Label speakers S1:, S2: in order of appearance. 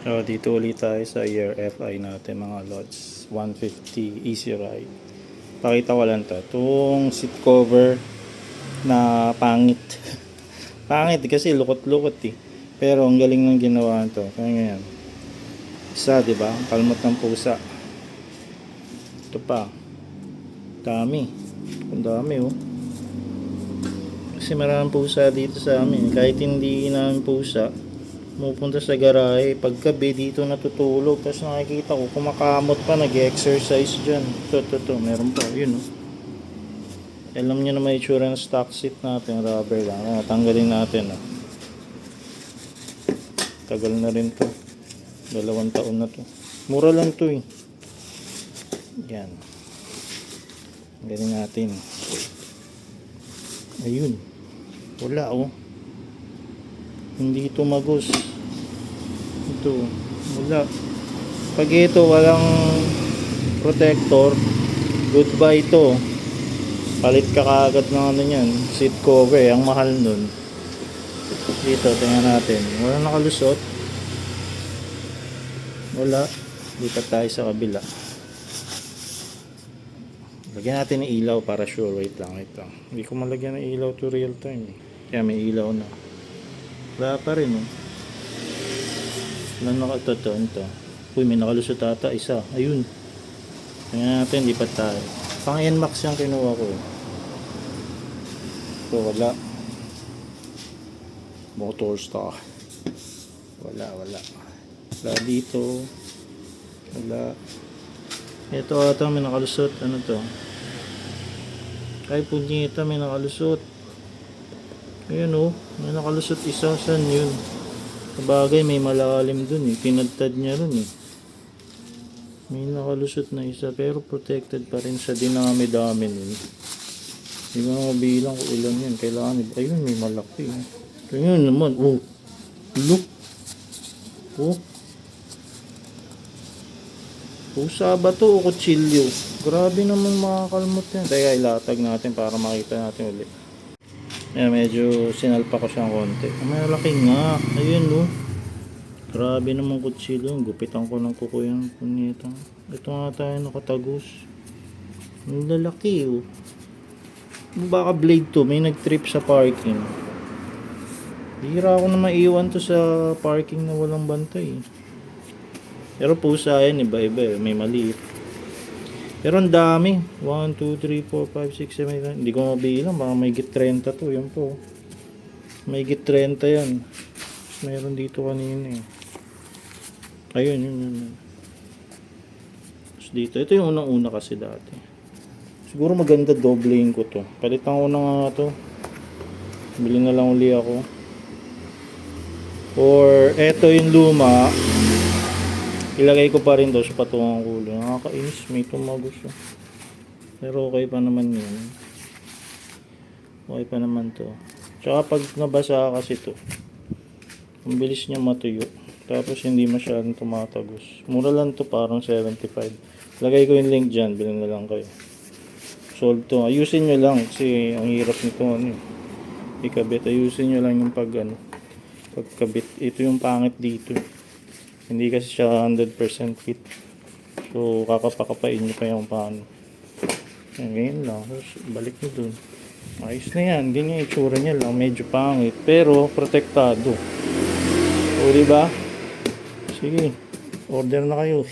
S1: So, dito ulit tayo sa year FI natin mga lods. 150 easy ride. Pakita ko lang to. Itong seat cover na pangit. Pangit kasi lukot-lukot eh. Pero ang galing ng ginawa to. Kaya ngayon. Isa, diba? Kalmot ng pusa. Ito pa. Dami. Ang dami oh. Kasi maraming pusa dito sa amin. Kahit hindi namin pusa, pupunta sa garahe, paggabi dito natutulog, tapos nakikita ko kumakamot pa, nag-exercise dyan. Ito, meron pa, yun oh. Alam nyo na may itsura ng stock seat natin, rubber lang. Tanggalin natin oh. Tagal na rin to, 2 taon na to. Mura lang to eh. Yan, tanggalin natin. Ayun, wala oh, hindi tumagos. Ito, wala. Pag ito walang protector, goodbye to. Palit ka kaagad ng ano yan, seat cover, ang mahal nun. Dito, tingnan natin. Wala nakalusot. Wala. Lipat tayo sa kabila. Lagyan natin ng ilaw para sure. Wait lang, ito. Hindi ko malagyan ng ilaw to real time. Kaya may ilaw na. Wala pa rin oh. Wala nakatotoon to. Uy, may nakalusot ata. Isa. Ayun. Tingnan natin, lipat tayo. Pang NMAX yung kinuha ko. So, wala. Motor stock. Wala. Wala dito. Wala. Ito ata may nakalusot. Ano to? Ay, punyeta, may nakalusot. Ayun oh, may nakalusot isa. Saan yun? Sabagay may malalim dun eh, tinadtad niya rin eh. May nakalusot na isa pero protected pa rin sa dinami-dami nun. Hindi ko na mabilang kung ilan yan. Kailangan, ayun may malaki eh. Ayun naman, oh, look. Oh, pusa ba to o kutsilyo? Grabe naman makakalmot yan. Kaya ilatag natin para makita natin ulit. Ayan, medyo sinalpa ko siyang konti. May laki nga. Ayun no. Grabe naman kutsilyo. Gupitan ko ng kuko yung punita. Ito nga tayo nakatagos. Ang lalaki oh. Baka blade to. May nag-trip sa parking. Hira ako na maiwan to sa parking na walang bantay. Pero pusa yan. Iba-iba. May maliit. Pero ang dami. 1, 2, 3, 4, 5, 6, 7, 8. Hindi ko mabilang. Baka may git 30 to. Yan po. May git 30 yan. Meron dito kanina eh. Ayun, yun. Tapos dito. Ito yung unang-una kasi dati. Siguro maganda doblein ko to. Palitan ko na nga to. Bili na lang uli ako. Or eto yung luma. Ilagay ko pa rin daw sa patungang kulo. Nakakainis, may tumagos. Pero okay pa naman yun. Okay pa naman to. Tsaka pag nabasa kasi to, ang bilis niya matuyo. Tapos hindi masyadong tumatagos. Mura lang to, parang 75. Lagay ko yung link dyan, bilhin na lang kayo. Solve to. Ayusin nyo lang kasi ang hirap nito ano, ikabit. Ayusin nyo lang yung pagkabit. Ito yung pangit dito. Hindi kasi siya 100% fit. So, kakapakapain nyo pa yung paano. Ngayon lang. Balik nyo dun. Ayos na yan. Ganyan yung itsura niya lang. Medyo pangit. Pero, protektado. O, diba? Sige. Order na kayo.